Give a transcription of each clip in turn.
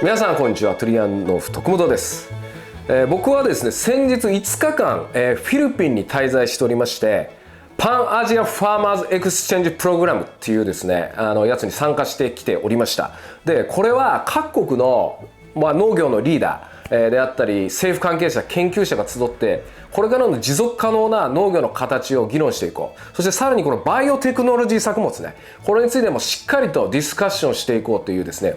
皆さんこんにちは。トリアンノフ徳本です。僕はですね、先日5日間、フィリピンに滞在しておりまして、パンアジアファーマーズエクスチェンジプログラムっていうですね、やつに参加してきておりました。で、これは各国の、農業のリーダー、であったり政府関係者研究者が集ってこれからの持続可能な農業の形を議論していこう。そしてさらにこのバイオテクノロジー作物ね、これについてもしっかりとディスカッションしていこうというですね、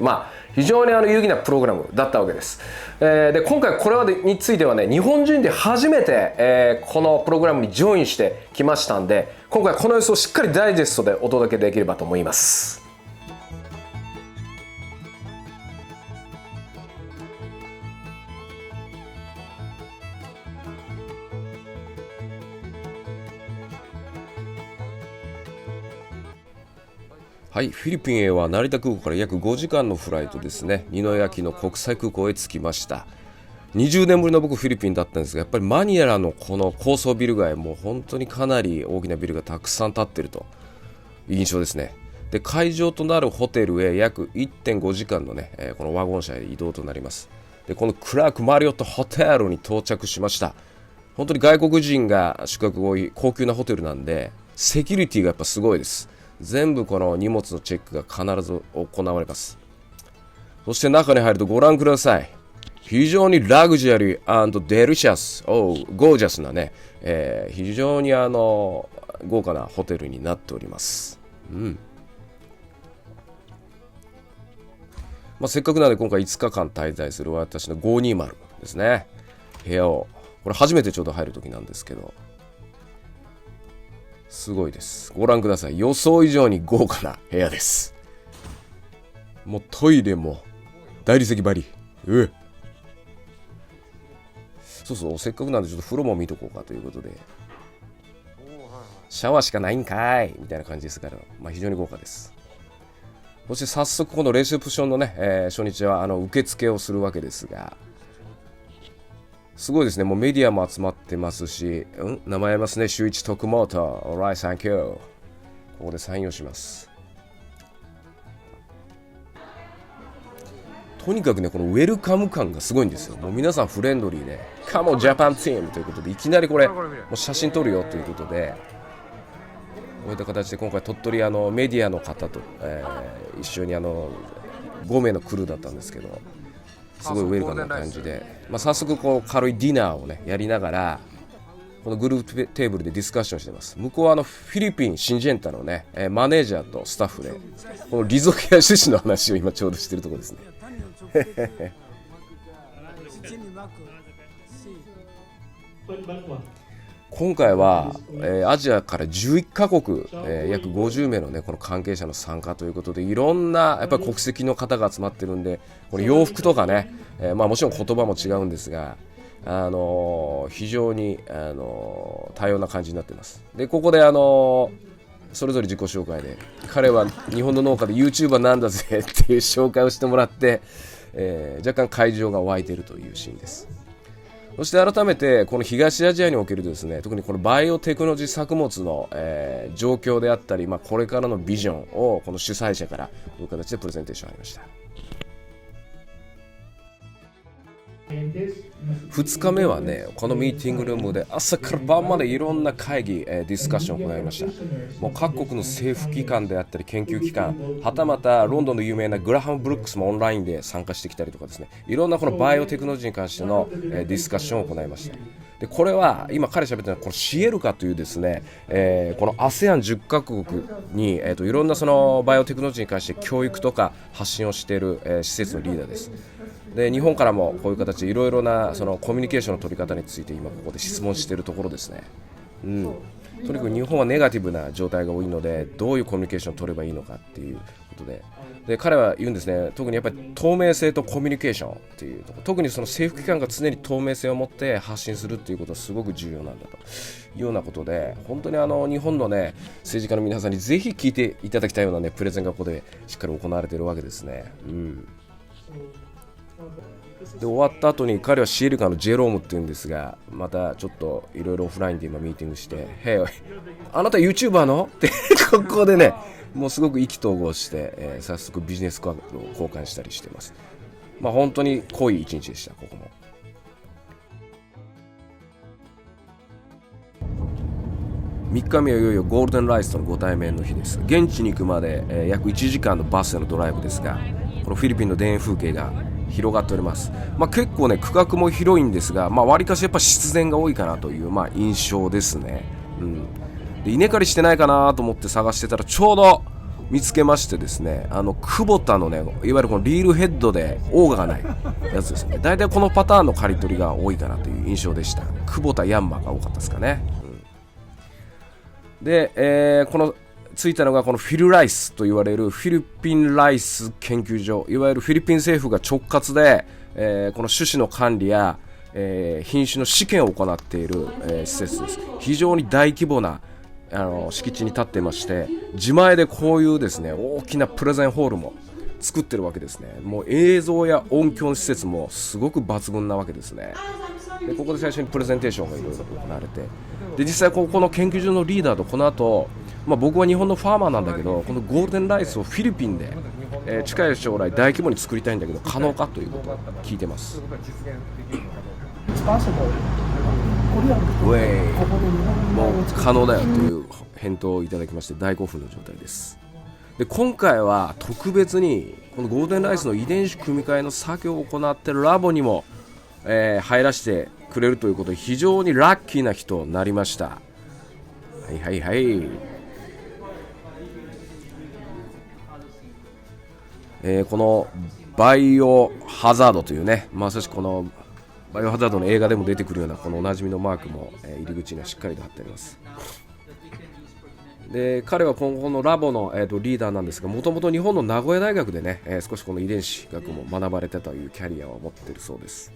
非常に有意義なプログラムだったわけです。で今回これについてはね、日本人で初めて、このプログラムにジョインしてきましたんで、今回この様子をしっかりダイジェストでお届けできればと思います。はい、フィリピンへは成田空港から約5時間のフライトですね。ニノヤキの国際空港へ着きました。20年ぶりの僕フィリピンだったんですが、やっぱりマニラのこの高層ビル街も本当にかなり大きなビルがたくさん建っているという印象ですね。で、会場となるホテルへ約 1.5 時間のね、このワゴン車へ移動となります。で、このクラークマリオットホテルに到着しました。本当に外国人が宿泊が多い高級なホテルなんで、セキュリティがやっぱすごいです。全部この荷物のチェックが必ず行われます。そして中に入るとご覧ください。非常にラグジュアリー&デリシャス、ゴージャスなね、非常に豪華なホテルになっております。せっかくなので今回5日間滞在する私の520ですね。部屋を、これ初めてちょうど入る時なんですけど、すごいです。ご覧ください。予想以上に豪華な部屋です。もうトイレも大理石張り。そうせっかくなんでちょっと風呂も見とこうかということで、シャワーしかないんかいみたいな感じですから、非常に豪華です。そして早速このレセプションのね、初日は受付をするわけですが、すごいですね。もうメディアも集まってますし、名前ありますね。周一徳本。Alright, thank you. ここでサインをします。とにかくね、このウェルカム感がすごいんですよ。もう皆さんフレンドリーで、Come on Japan Team ということで、いきなりこれ、もう写真撮るよということで、こういった形で今回鳥取メディアの方と、一緒に5名のクルーだったんですけど、すごいウェルカムな感じで、早速こう軽いディナーをねやりながら、このグループテーブルでディスカッションしてます。向こうはフィリピンシンジェンタのねマネージャーとスタッフでこのリゾケア種子の話を今ちょうどしてるところですね。今回は、アジアから11カ国、約50名のねこの関係者の参加ということで、いろんなやっぱり国籍の方が集まってるんで、これ洋服とかね、もちろん言葉も違うんですが、非常に多様な感じになっています。でここでそれぞれ自己紹介で、彼は日本の農家で YouTuber なんだぜっていう紹介をしてもらって、若干会場が沸いているというシーンです。そして改めてこの東アジアにおけるですね、特にこのバイオテクノロジー作物の、状況であったり、これからのビジョンをこの主催者からこういう形でプレゼンテーションありました。2日目はね、このミーティングルームで朝から晩までいろんな会議、ディスカッションを行いました。もう各国の政府機関であったり研究機関、はたまたロンドンの有名なグラハム・ブルックスもオンラインで参加してきたりとかですね、いろんなこのバイオテクノロジーに関しての、ディスカッションを行いました。でこれは今彼喋ってるのはこのシエルカというですね、この ASEAN10 カ国に、いろんなそのバイオテクノロジーに関して教育とか発信をしている、施設のリーダーです。で日本からもこういう形でいろいろなそのコミュニケーションの取り方について今ここで質問しているところですね。とにかく日本はネガティブな状態が多いので、どういうコミュニケーションを取ればいいのかっていうことで、彼は言うんですね。特にやっぱり透明性とコミュニケーションっていうところ、特にその政府機関が常に透明性を持って発信するっていうことはすごく重要なんだというようなことで、本当に日本のね政治家の皆さんにぜひ聞いていただきたいようなねプレゼンがここでしっかり行われているわけですね。で終わった後に彼はシエルカのジェロームっていうんですが、またちょっといろいろオフラインで今ミーティングして「へい、あなた YouTuber の?」ってここでねもうすごく意気投合して、早速ビジネスカードを交換したりしています。まあ本当に濃い一日でした。ここも3日目はいよいよゴールデンライスとのご対面の日です。現地に行くまで、約1時間のバスでのドライブですが、このフィリピンの田園風景が広がっております。結構ね区画も広いんですが、わりかしやっぱ自然が多いかなという、印象ですね。で稲刈りしてないかなと思って探してたらちょうど見つけましてですね、久保田のね、いわゆるこのリールヘッドでオーガがないやつですね。だいたいこのパターンの刈り取りが多いかなという印象でした。久保田ヤンマーが多かったですかね。で、この着いたのがこのフィルライスと言われるフィリピンライス研究所、いわゆるフィリピン政府が直轄で、この種子の管理や、品種の試験を行っている、施設です。非常に大規模な敷地に立っていまして、自前でこういうですね大きなプレゼンホールも作ってるわけですね。もう映像や音響の施設もすごく抜群なわけですね。でここで最初にプレゼンテーションがいろいろと行われて、で実際ここの研究所のリーダーとこの後、僕は日本のファーマーなんだけど、このゴールデンライスをフィリピンで、近い将来大規模に作りたいんだけど可能かということを聞いてます。もう可能だよという返答をいただきまして大興奮の状態です。で今回は特別にこのゴールデンライスの遺伝子組み換えの作業を行っているラボにも、入らせてくれるということで非常にラッキーな日となりました。はいはいはい。このバイオハザードというね、まさしくこのバイオハザードの映画でも出てくるようなこのおなじみのマークも、入り口にはしっかりと貼ってあります。で彼は今後のラボの、リーダーなんですが、もともと日本の名古屋大学でね、少しこの遺伝子学も学ばれたというキャリアを持っているそうです。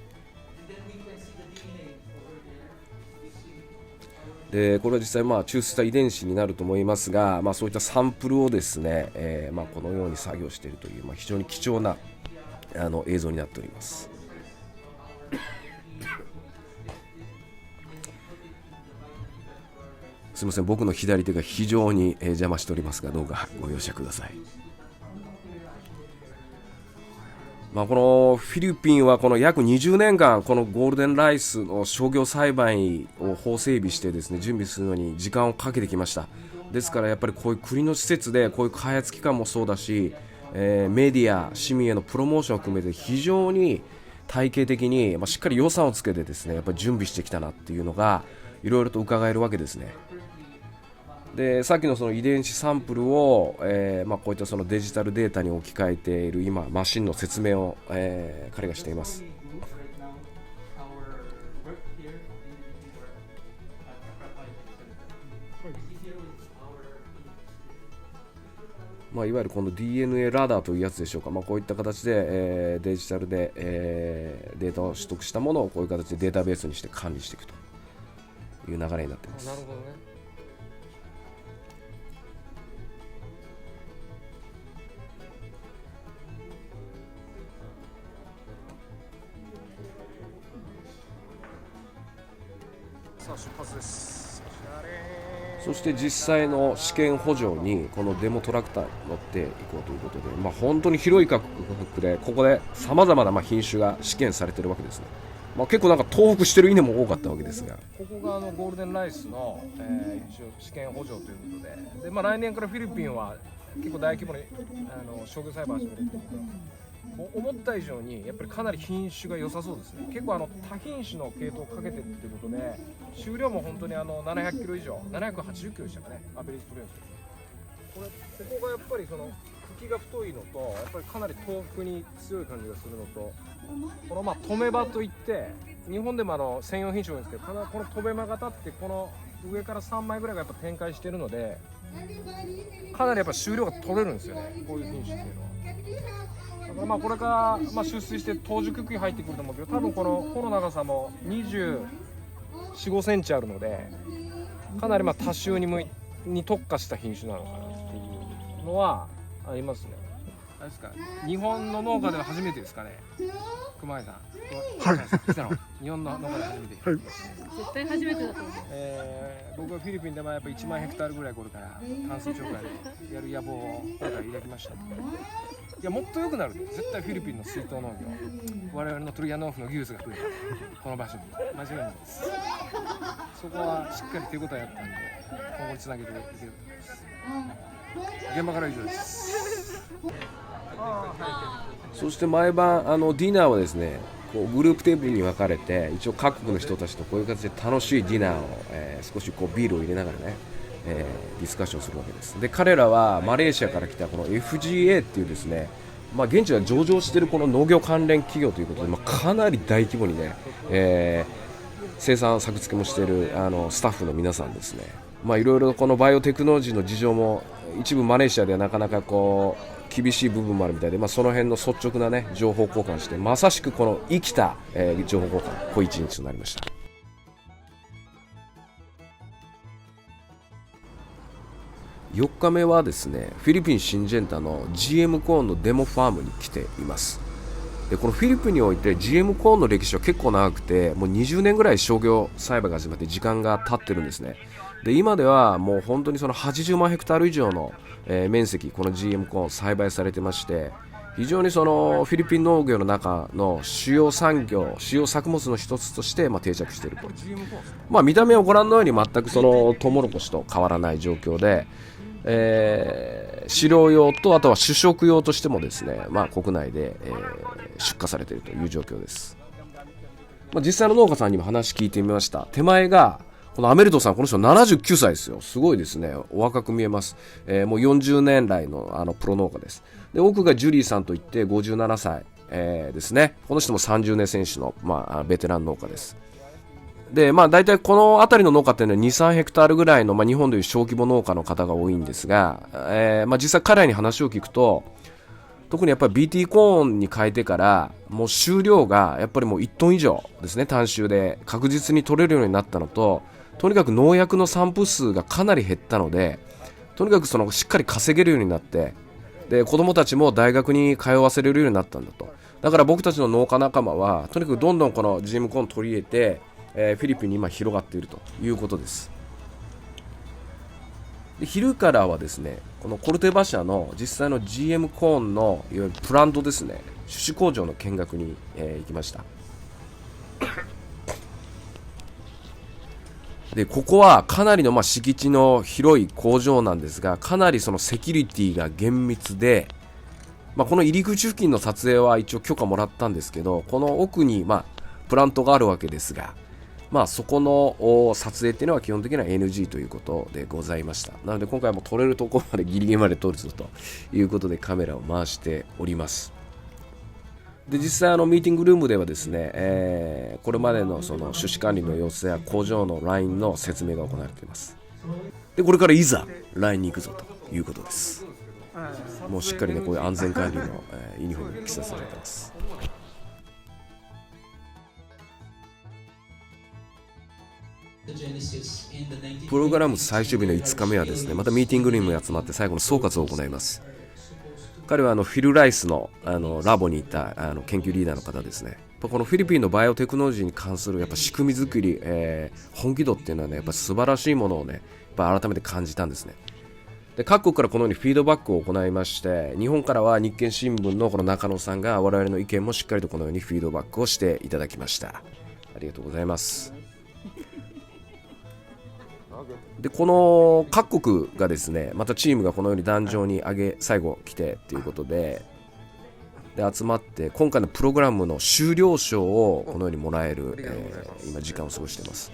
でこれは実際抽出した遺伝子になると思いますが、そういったサンプルをですね、このように作業しているという、非常に貴重な映像になっております。すみません、僕の左手が非常に邪魔しておりますが、どうかご容赦ください。このフィリピンはこの約20年間このゴールデンライスの商業栽培を法整備してですね準備するのに時間をかけてきました。ですからやっぱりこういう国の施設でこういう開発機関もそうだし、メディア市民へのプロモーションを含めて非常に体系的に、しっかり予算をつけてですねやっぱり準備してきたなっていうのがいろいろと伺えるわけですね。でさっきのその遺伝子サンプルを、こういったそのデジタルデータに置き換えている今マシンの説明を、彼がしています。いわゆるこの DNA ラダーというやつでしょうか、こういった形で、デジタルで、データを取得したものをこういう形でデータベースにして管理していくという流れになっています。なるほどね。さあ出発です。そして実際の試験補助にこのデモトラクターに乗っていこうということで、本当に広い区画でここでさまざまな品種が試験されているわけですね。結構なんか東北してる稲も多かったわけですが、ここがゴールデンライスの、一応試験補助ということで、来年からフィリピンは結構大規模に商業栽培を始めるということで、思った以上にやっぱりかなり品種が良さそうですね。結構多品種の系統をかけてるっていうことで、収量も本当に700キロ以上、780キロでしたかね、アベレージ取れるんですけど、ここがやっぱりその茎が太いのと、やっぱりかなり東北に強い感じがするのと、このトメバといって日本でも専用品種なんですけど、このトメバが立ってこの上から3枚ぐらいがやっぱ展開しているので、かなりやっぱ収量が取れるんですよね、こういう品種っていうのは。だからこれから出水して当熟区に入ってくると思うけど、多分この穂の長さも24、5センチあるので、かなり多種に特化した品種なのかなっていうのはありますね。あれですか、日本の農家では初めてですかね、熊谷さん。はい来たの日本の農家で初めて。はい。絶対初めてだと思う。僕はフィリピンでもやっぱ1万ヘクタールぐらいこれから淡水鳥海でやる野望をこれから抱きました。いや、もっと良くなるで、絶対フィリピンの水筒農業、我々のトリアノーフの技術が来るこの場所に間違いないです。そこはしっかり手応えやったんで、今後につなげていけると思います。現場からは以上です。そして毎晩ディナーはですね、こうグループテーブルに分かれて、一応各国の人たちとこういう形で楽しいディナーを、少しこうビールを入れながらね、ディスカッションするわけです。で、彼らはマレーシアから来たこの FGA っていうですね、現地が上場しているこの農業関連企業ということで、かなり大規模にね、生産作付けもしているスタッフの皆さんですね、いろいろこのバイオテクノロジーの事情も一部マレーシアではなかなかこう厳しい部分もあるみたいで、その辺の率直なね情報交換して、まさしくこの生きた、情報交換、こう一日となりました。4日目はですね、フィリピン・シンジェンタの GM コーンのデモファームに来ています。で、このフィリピンにおいて GM コーンの歴史は結構長くて、もう20年ぐらい商業栽培が始まって時間が経ってるんですね。で、今ではもう本当にその80万ヘクタール以上の、面積、この GM コーン栽培されてまして、非常にそのフィリピン農業の中の主要産業、主要作物の一つとして、定着していると。見た目をご覧のように全くそのトウモロコシと変わらない状況で、飼料用とあとは主食用としてもですね、国内で、出荷されているという状況です。実際の農家さんにも話聞いてみました。手前がこのアメルトさん、この人79歳ですよ。すごいですね。お若く見えます。もう40年来のプロ農家です。で、奥がジュリーさんといって57歳、ですね。この人も30年選手の、ベテラン農家です。で、大体この辺りの農家っていうのは2、3ヘクタールぐらいの、日本でいう小規模農家の方が多いんですが、実際彼らに話を聞くと、特にやっぱり BT コーンに変えてからもう収量がやっぱりもう1トン以上ですね、単収で確実に取れるようになったのと、とにかく農薬の散布数がかなり減ったので、とにかくそのしっかり稼げるようになって、で子供たちも大学に通わせれるようになったんだと。だから僕たちの農家仲間はとにかくどんどんこの GM コーンを取り入れて、フィリピンに今広がっているということです。で、昼からはですね、このコルテバ社の実際の GM コーンのいわゆるプラントですね、種子工場の見学に、行きました。で、ここはかなりの敷地の広い工場なんですが、かなりそのセキュリティが厳密で、この入り口付近の撮影は一応許可もらったんですけど、この奥にプラントがあるわけですが、そこの撮影っていうのは基本的には NG ということでございました。なので今回も撮れるところまでギリギリまで撮るぞということでカメラを回しております。で、実際ミーティングルームではですね、これまでのその種子管理の様子や工場のラインの説明が行われています。で、これからいざラインに行くぞということです。もうしっかりね、こういう安全管理の、ユニフォームに着させられています。プログラム最終日の5日目はですね、またミーティングルームに集まって最後の総括を行います。彼はフィル・ライスの、ラボにいた研究リーダーの方ですね。このフィリピンのバイオテクノロジーに関するやっぱ仕組み作り、本気度っていうのはね、やっぱ素晴らしいものをね、やっぱ改めて感じたんですね。で、各国からこのようにフィードバックを行いまして、日本からは日経新聞のこの中野さんが我々の意見もしっかりとこのようにフィードバックをしていただきました。ありがとうございます。で、この各国がですね、またチームがこのように壇上に上げ、最後来てということで、集まって今回のプログラムの終了賞をこのようにもらえる、今時間を過ごしています。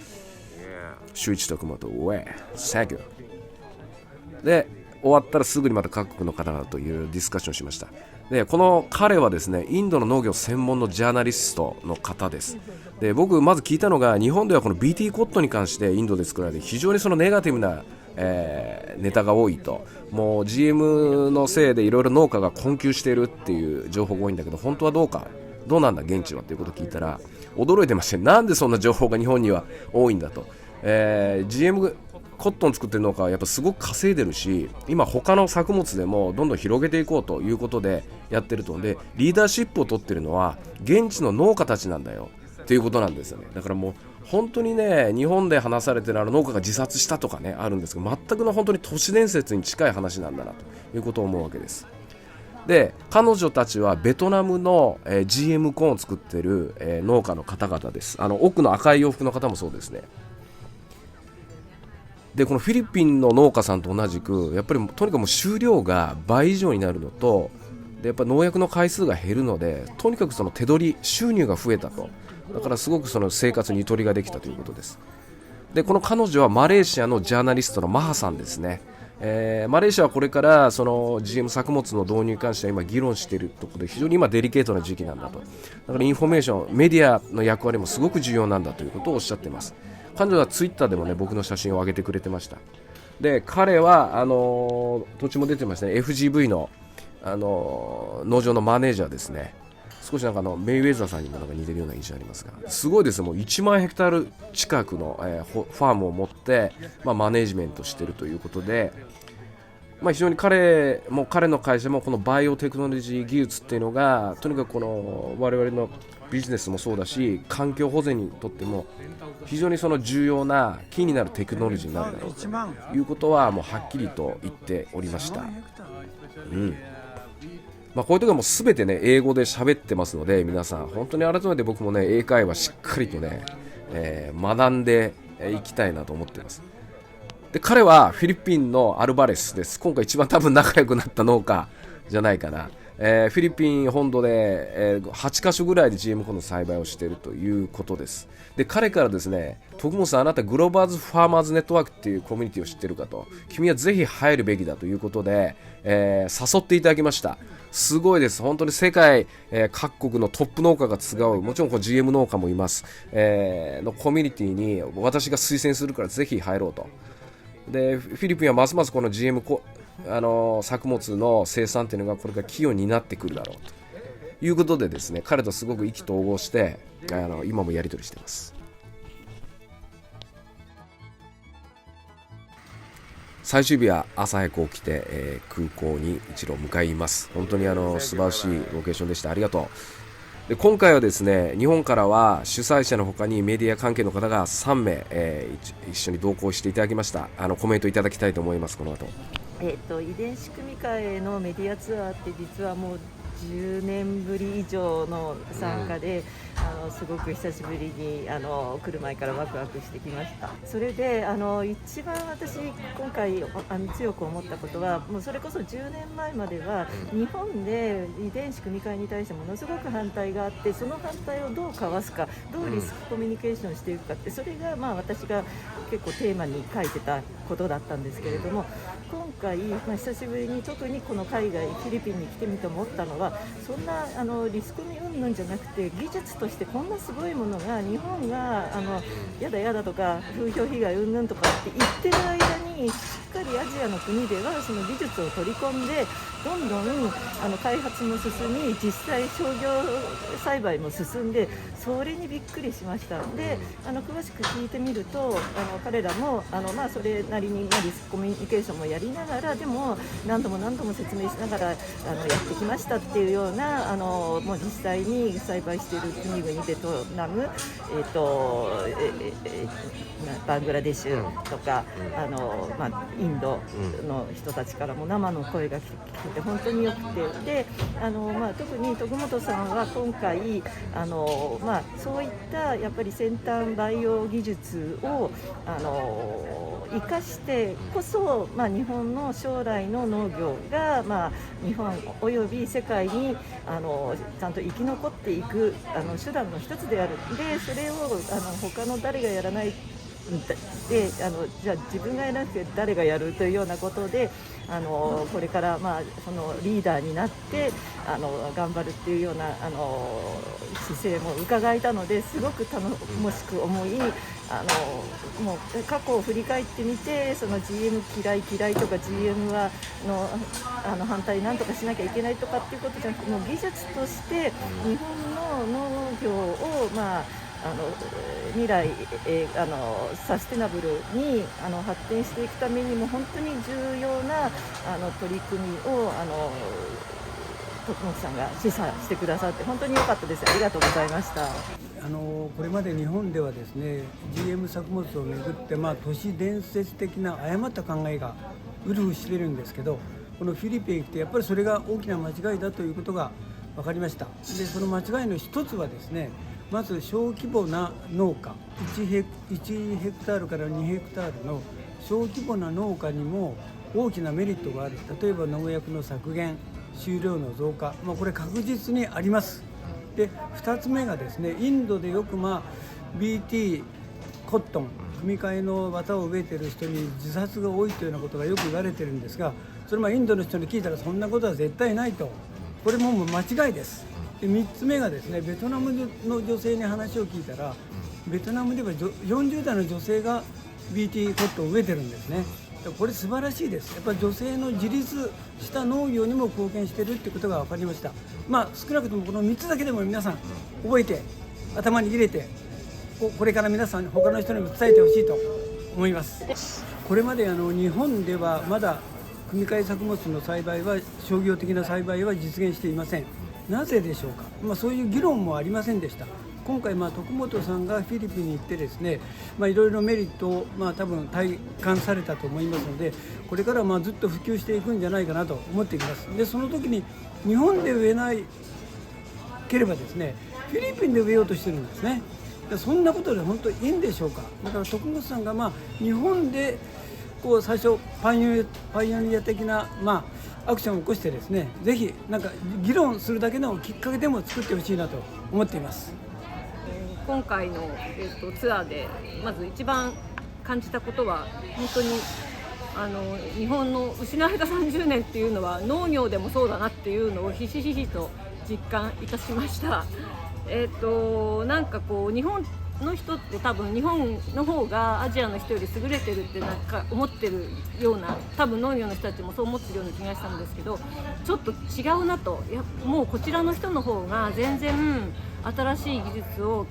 周一徳本ウェイサギュで、終わったらすぐにまた各国の方々というディスカッションしました。で、この彼はですね、インドの農業専門のジャーナリストの方です。で、僕まず聞いたのが、日本ではこの BT コットンに関してインドで作られて非常にそのネガティブな、ネタが多いと、もう GM のせいでいろいろ農家が困窮しているっていう情報が多いんだけど、本当はどうなんだ現地はっていうことを聞いたら驚いてまして、なんでそんな情報が日本には多いんだと、GM ココットン作ってる農家はやっぱすごく稼いでるし、今他の作物でもどんどん広げていこうということでやってると。でリーダーシップを取ってるのは現地の農家たちなんだよっていうことなんですよね。だからもう本当にね、日本で話されてる農家が自殺したとかねあるんですけど、全くの本当に都市伝説に近い話なんだなということを思うわけです。で彼女たちはベトナムの、GM コーンを作ってる、農家の方々です。奥の赤い洋服の方もそうですね。でこのフィリピンの農家さんと同じくやっぱりとにかくもう収量が倍以上になるのと、でやっぱ農薬の回数が減るので、とにかくその手取り収入が増えたと。だからすごくその生活にゆとりができたということです。でこの彼女はマレーシアのジャーナリストのマハさんですね。マレーシアはこれからその GM 作物の導入に関しては今議論しているところで、非常に今デリケートな時期なんだと。だからインフォメーションメディアの役割もすごく重要なんだということをおっしゃっています。彼女はツイッターでもね僕の写真を上げてくれてました。で彼は土地も出てましたね。 FGV の、農場のマネージャーですね。少しなんかメイウェザーさんにもなんか似てるような印象ありますが、すごいです。もう1万ヘクタール近くの、ファームを持って、マネージメントしているということで、非常に彼の会社もこのバイオテクノロジー技術っていうのがとにかくこの我々のビジネスもそうだし環境保全にとっても非常にその重要なキーになるテクノロジーになるだろうということはもうはっきりと言っておりました。こういう時はもう全てね英語で喋ってますので、皆さん本当に改めて僕もね英会話しっかりとね、学んでいきたいなと思っています。で彼はフィリピンのアルバレスです。今回一番多分仲良くなった農家じゃないかな。フィリピン本土で、8カ所ぐらいで GM コーンの栽培をしているということです。で彼からですね、徳本さんあなたグローバーズファーマーズネットワークっていうコミュニティを知ってるかと、君はぜひ入るべきだということで、誘っていただきました。すごいです。本当に世界、各国のトップ農家が集う、もちろんこの GM 農家もいます、のコミュニティに私が推薦するからぜひ入ろうと。でフィリピンはますますこの GM 作物の生産というのがこれから企業になってくるだろうということでですね、彼とすごく意気投合して今もやり取りしています。最終日は朝早く起きて、空港に一路向かいます。本当に素晴らしいロケーションでした。ありがとう。で今回はですね、日本からは主催者の他にメディア関係の方が3名、一緒に同行していただきました。コメントいただきたいと思います。この後遺伝子組み換えのメディアツアーって実はもう10年ぶり以上の参加で、すごく久しぶりに来る前からワクワクしてきました。それで一番私今回強く思ったことは、もうそれこそ10年前までは日本で遺伝子組み換えに対してものすごく反対があって、その反対をどうかわすか、どうリスクコミュニケーションしていくかって、それが私が結構テーマに書いてたことだったんですけれども、今回、久しぶりに特にこの海外フィリピンに来てみて思ったのは、そんなリスコミ云々じゃなくて、技術としてこんなすごいものが日本がやだやだとか風評被害云々とかって言ってる間に、しっかりアジアの国ではその技術を取り込んでどんどん開発も進み、実際商業栽培も進んで、それにびっくりしました。で詳しく聞いてみると彼らもそれなりにリスクコミュニケーションもやりながら、でも何度も説明しながらやってきましたっていうようなもう実際に栽培している国々、ベトナム、バングラデシュとか、インドの人たちからも生の声が聞けて本当によくて、で特に徳本さんは今回そういったやっぱり先端バイオ技術を生かしてこそ、日本の将来の農業が、日本および世界にちゃんと生き残っていく手段の一つである。でそれを他の誰がやらないでじゃあ自分がやらなくて誰がやるというようなことでこれからそのリーダーになって頑張るっていうような姿勢も伺えたので、すごく頼もしく思い、もう過去を振り返ってみて、その GM 嫌いとか GM は反対なんとかしなきゃいけないとかっていうことじゃなくて、もう技術として日本の農業を未来、サステナブルに発展していくためにも本当に重要な取り組みを徳本さんが示唆してくださって本当に良かったです。ありがとうございました。これまで日本ではですね GM 作物をめぐって、都市伝説的な誤った考えがうるうしてるんですけど、このフィリピンへ来てやっぱりそれが大きな間違いだということが分かりました。でその間違いの一つはですね、まず小規模な農家1ヘクタールから2ヘクタールの小規模な農家にも大きなメリットがある。例えば農薬の削減、収量の増加、これ確実にあります。で2つ目がですね、インドでよくBT コットン組み換えの綿を植えている人に自殺が多いというようなことがよく言われてるんですが、それインドの人に聞いたらそんなことは絶対ないと、これも間違いです。で3つ目がですね、ベトナムの女性に話を聞いたら、ベトナムでは40代の女性が BT コットンを植えてるんですね。これ素晴らしいです。やっぱり女性の自立した農業にも貢献しているということが分かりました。少なくともこの3つだけでも皆さん覚えて頭に入れて、これから皆さん他の人にも伝えてほしいと思います。これまで日本ではまだ組み換え作物の栽培は商業的な栽培は実現していません。なぜでしょうか。そういう議論もありませんでした。今回徳本さんがフィリピンに行ってですね、いろいろメリットを多分体感されたと思いますので、これからずっと普及していくんじゃないかなと思っています。でその時に日本で植えないければですね、フィリピンで植えようとしてるんですね。そんなことで本当にいいんでしょうか。だから徳本さんが日本で最初パイオニア的なアクションを起こしてですね、ぜひ議論するだけのきっかけでも作ってほしいなと思っています。今回の、ツアーでまず一番感じたことは、本当に日本の失われた30年っていうのは農業でもそうだなっていうのをひしひしと実感いたしました。日本の人って多分日本の方がアジアの人より優れてるって思ってるような、多分農業の人たちもそう思ってるような気がしたんですけど、ちょっと違うなと。もうこちらの人の方が全然新しい技術を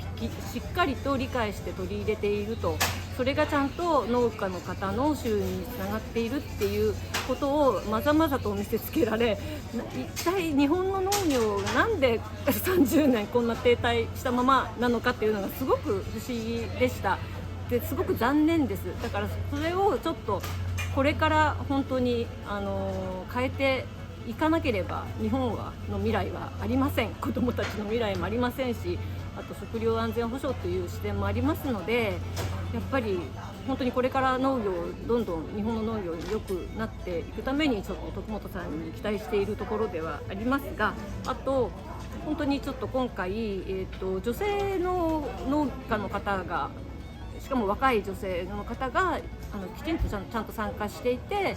しっかりと理解して取り入れていると、それがちゃんと農家の方の収入につながっているっていうことをまざまざと見せつけられ、一体日本の農業なんで30年こんな停滞したままなのかっていうのがすごく不思議でした。ですごく残念です。だからそれをちょっとこれから本当に変えていかなければ日本の未来はありません。子どもたちの未来もありませんし、あと食料安全保障という視点もありますので、やっぱり本当にこれから農業どんどん日本の農業に良くなっていくためにちょっと徳本さんに期待しているところではありますが、あと本当にちょっと今回、女性の農家の方が、しかも若い女性の方がきちんとちゃんと参加していて、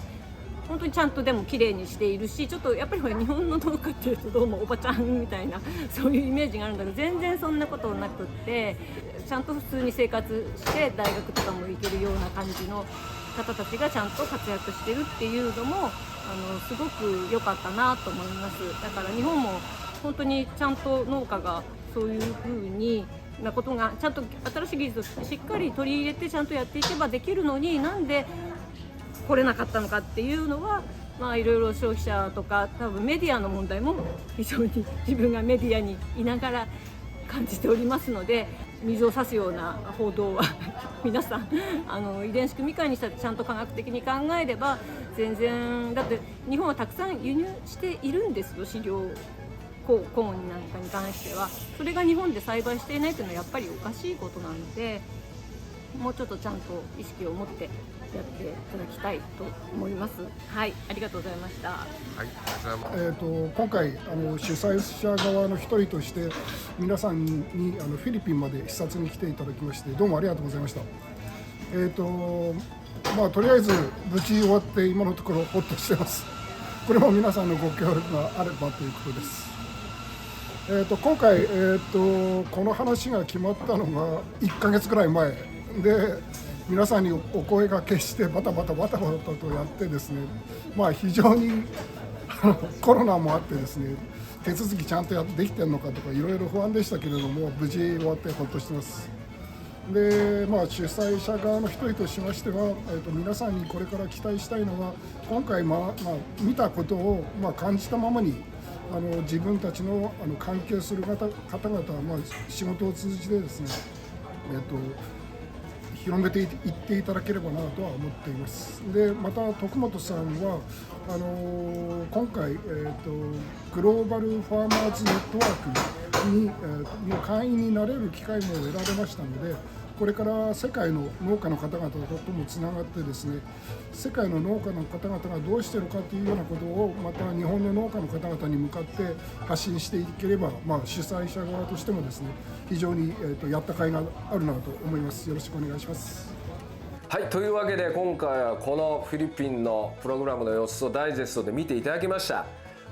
本当にちゃんとでも綺麗にしているし、ちょっとやっぱり日本の農家っていうとどうもおばちゃんみたいなそういうイメージがあるんだけど、全然そんなことなくって、ちゃんと普通に生活して大学とかも行けるような感じの方たちがちゃんと活躍してるっていうのもすごく良かったなと思います。だから日本も本当にちゃんと農家がそういう風になことがちゃんと新しい技術をしっかり取り入れてちゃんとやっていけばできるのに、なんで来れなかったのかっていうのは、いろいろ消費者とか多分メディアの問題も非常に自分がメディアにいながら感じておりますので、水を差すような報道は皆さん遺伝子組み換えにしたってちゃんと科学的に考えれば全然、だって日本はたくさん輸入しているんですよ、飼料コーンなんかに関しては。それが日本で栽培していないというのはやっぱりおかしいことなので、もうちょっとちゃんと意識を持ってやっていただきたいと思います。はい、ありがとうございました。はい、ありがとうございます。今回主催者側の一人として皆さんにフィリピンまで視察に来ていただきまして、どうもありがとうございました。とりあえず無事終わって今のところほっとしてます。これも皆さんのご協力があればということです。今回、この話が決まったのが1ヶ月くらい前で、皆さんにお声がけしてバタバタとやってですね、非常にコロナもあってですね、手続きちゃんとできてるのかとかいろいろ不安でしたけれども、無事終わってほっとしてます。で主催者側の一人としましては、皆さんにこれから期待したいのは、今回、見たことを、感じたままに自分たちの関係する方々、仕事を通じてですね、広めていっていただければなとは思っています。でまた徳本さんは今回、グローバルファーマーズネットワークに、の会員になれる機会も得られましたので、これから世界の農家の方々ともつながってですね、世界の農家の方々がどうしているかというようなことをまた日本の農家の方々に向かって発信していければ、主催者側としてもですね、非常に、やった甲斐があるなと思います。よろしくお願いします。はい、というわけで今回はこのフィリピンのプログラムの様子をダイジェストで見ていただきました。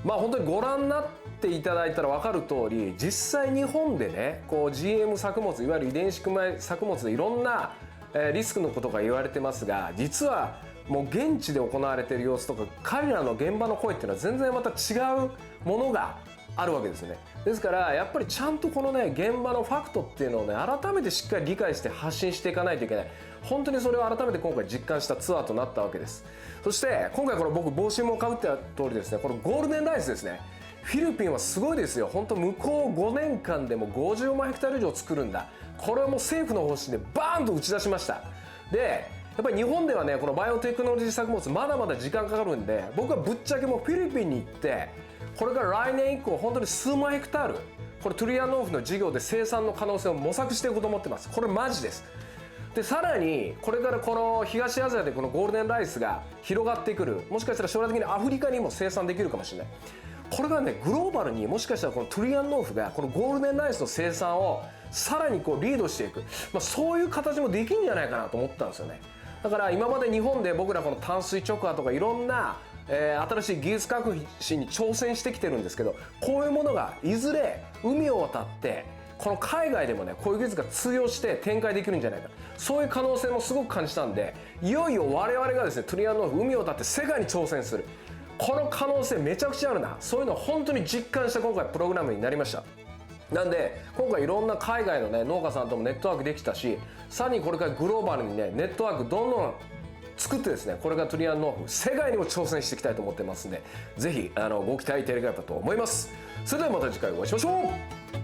本当にご覧になっていただいたら分かる通り、実際日本でね、GM 作物、いわゆる遺伝子組み換え作物でいろんなリスクのことが言われてますが、実はもう現地で行われている様子とか、彼らの現場の声っていうのは全然また違うものがあるわけですね。ですからやっぱりちゃんとこのね、現場のファクトっていうのをね、改めてしっかり理解して発信していかないといけない。本当にそれを改めて今回実感したツアーとなったわけです。そして今回この僕帽子もかぶってた通りですね、このゴールデンライスですね、フィリピンはすごいですよ。本当向こう5年間でも50万ヘクタール以上作るんだ。これはもう政府の方針でバーンと打ち出しました。でやっぱり日本ではね、このバイオテクノロジー作物まだまだ時間かかるんで、僕はぶっちゃけもうフィリピンに行って、これから来年以降本当に数万ヘクタール、これトゥリアノーフの事業で生産の可能性を模索していこうと思ってます。これマジです。でさらにこれからこの東アジアでこのゴールデンライスが広がってくる、もしかしたら将来的にアフリカにも生産できるかもしれない。これがね、グローバルにもしかしたらこのトゥリアンノーフがこのゴールデンライスの生産をさらにリードしていく、そういう形もできるんじゃないかなと思ったんですよね。だから今まで日本で僕らこの淡水直波とかいろんな新しい技術革新に挑戦してきてるんですけど、こういうものがいずれ海を渡ってこの海外でもね、こういう技術が通用して展開できるんじゃないか、そういう可能性もすごく感じたんで、いよいよ我々がですね、トゥリアンノーフ海を渡って世界に挑戦する、この可能性めちゃくちゃあるな、そういうのを本当に実感した今回プログラムになりました。なんで今回いろんな海外のね、農家さんともネットワークできたし、さらにこれからグローバルにね、ネットワークどんどん作ってですね、これがトゥリアンノーフ世界にも挑戦していきたいと思ってますんで、ぜひご期待いただければと思います。それではまた次回お会いしましょう。